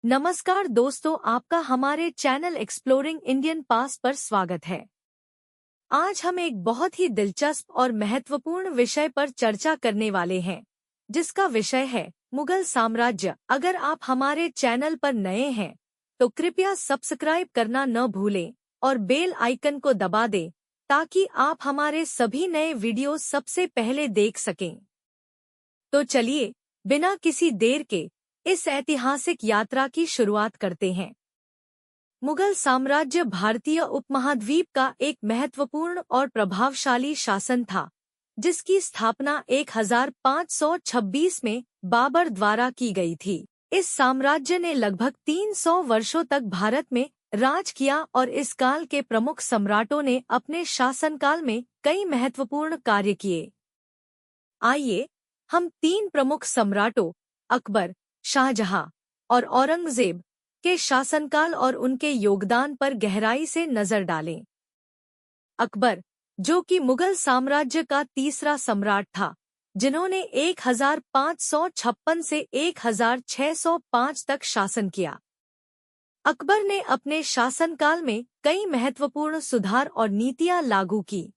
नमस्कार दोस्तों, आपका हमारे चैनल एक्सप्लोरिंग इंडियन पास्ट पर स्वागत है। आज हम एक बहुत ही दिलचस्प और महत्वपूर्ण विषय पर चर्चा करने वाले हैं, जिसका विषय है मुगल साम्राज्य। अगर आप हमारे चैनल पर नए हैं तो कृपया सब्सक्राइब करना न भूलें और बेल आइकन को दबा दें ताकि आप हमारे सभी नए वीडियो सबसे पहले देख सकें। तो चलिए बिना किसी देर के इस ऐतिहासिक यात्रा की शुरुआत करते हैं। मुगल साम्राज्य भारतीय उपमहाद्वीप का एक महत्वपूर्ण और प्रभावशाली शासन था, जिसकी स्थापना 1526 में बाबर द्वारा की गई थी। इस साम्राज्य ने लगभग 300 वर्षों तक भारत में राज किया और इस काल के प्रमुख सम्राटों ने अपने शासनकाल में कई महत्वपूर्ण कार्य किए। आइए हम 3 प्रमुख सम्राटों अकबर, शाहजहां और औरंगजेब के शासनकाल और उनके योगदान पर गहराई से नजर डालें। अकबर, जो कि मुगल साम्राज्य का तीसरा सम्राट था, जिन्होंने 1556 से 1605 तक शासन किया। अकबर ने अपने शासनकाल में कई महत्वपूर्ण सुधार और नीतियां लागू की।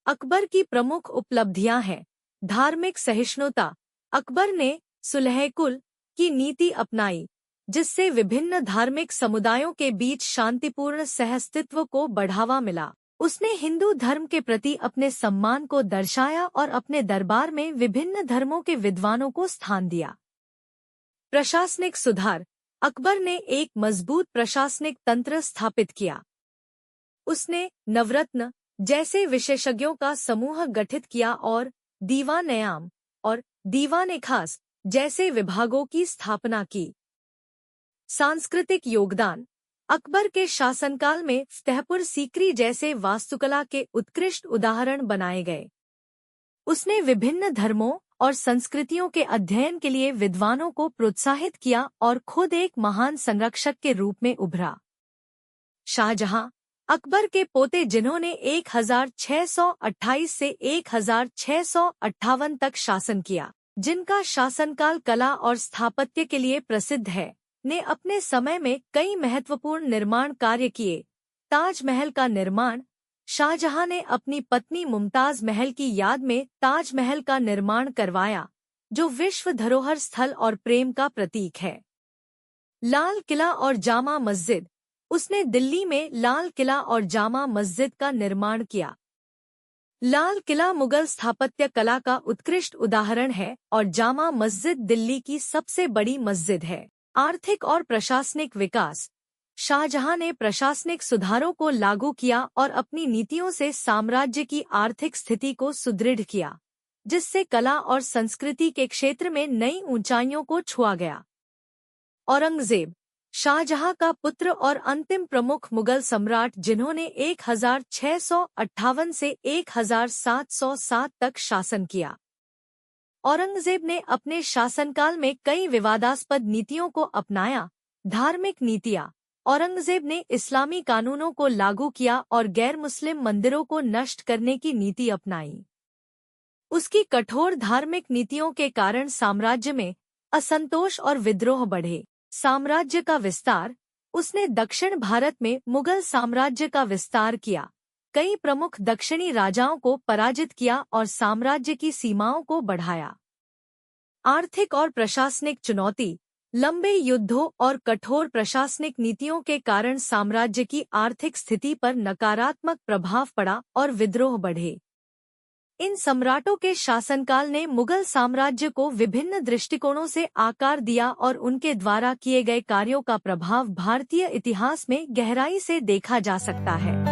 अकबर की प्रमुख उपलब्धियां हैं धार्मिक सहिष्णुता। अकबर ने सुलह-ए-कुल की नीति अपनाई, जिससे विभिन्न धार्मिक समुदायों के बीच शांतिपूर्ण सहअस्तित्व को बढ़ावा मिला। उसने हिंदू धर्म के प्रति अपने सम्मान को दर्शाया और अपने दरबार में विभिन्न धर्मों के विद्वानों को स्थान दिया। प्रशासनिक सुधार। अकबर ने एक मजबूत प्रशासनिक तंत्र स्थापित किया। उसने नवरत्न जैसे विशेषज्ञों का समूह गठित किया और दीवान-ए-आम और दीवान-ए-खास जैसे विभागों की स्थापना की। सांस्कृतिक योगदान। अकबर के शासनकाल में फतेहपुर सीकरी जैसे वास्तुकला के उत्कृष्ट उदाहरण बनाए गए। उसने विभिन्न धर्मों और संस्कृतियों के अध्ययन के लिए विद्वानों को प्रोत्साहित किया और खुद एक महान संरक्षक के रूप में उभरा। शाहजहां, अकबर के पोते, जिन्होंने 1628 से 1658 तक शासन किया, जिनका शासनकाल कला और स्थापत्य के लिए प्रसिद्ध है, ने अपने समय में कई महत्वपूर्ण निर्माण कार्य किए। ताजमहल का निर्माण। शाहजहां ने अपनी पत्नी मुमताज महल की याद में ताजमहल का निर्माण करवाया, जो विश्व धरोहर स्थल और प्रेम का प्रतीक है। लाल किला और जामा मस्जिद। उसने दिल्ली में लाल किला और जामा मस्जिद का निर्माण किया। लाल किला मुगल स्थापत्य कला का उत्कृष्ट उदाहरण है और जामा मस्जिद दिल्ली की सबसे बड़ी मस्जिद है। आर्थिक और प्रशासनिक विकास। शाहजहां ने प्रशासनिक सुधारों को लागू किया और अपनी नीतियों से साम्राज्य की आर्थिक स्थिति को सुदृढ़ किया, जिससे कला और संस्कृति के क्षेत्र में नई ऊंचाइयों को छुआ गया। औरंगजेब, शाहजहां का पुत्र और अंतिम प्रमुख मुगल सम्राट, जिन्होंने 1658 से 1707 तक शासन किया। औरंगजेब ने अपने शासनकाल में कई विवादास्पद नीतियों को अपनाया। धार्मिक नीतियां। औरंगजेब ने इस्लामी कानूनों को लागू किया और गैर मुस्लिम मंदिरों को नष्ट करने की नीति अपनाई। उसकी कठोर धार्मिक नीतियों के कारण साम्राज्य में असंतोष और विद्रोह बढ़े। साम्राज्य का विस्तार। उसने दक्षिण भारत में मुगल साम्राज्य का विस्तार किया, कई प्रमुख दक्षिणी राजाओं को पराजित किया और साम्राज्य की सीमाओं को बढ़ाया। आर्थिक और प्रशासनिक चुनौती। लंबे युद्धों और कठोर प्रशासनिक नीतियों के कारण साम्राज्य की आर्थिक स्थिति पर नकारात्मक प्रभाव पड़ा और विद्रोह बढ़े। इन सम्राटों के शासनकाल ने मुगल साम्राज्य को विभिन्न दृष्टिकोणों से आकार दिया और उनके द्वारा किए गए कार्यों का प्रभाव भारतीय इतिहास में गहराई से देखा जा सकता है।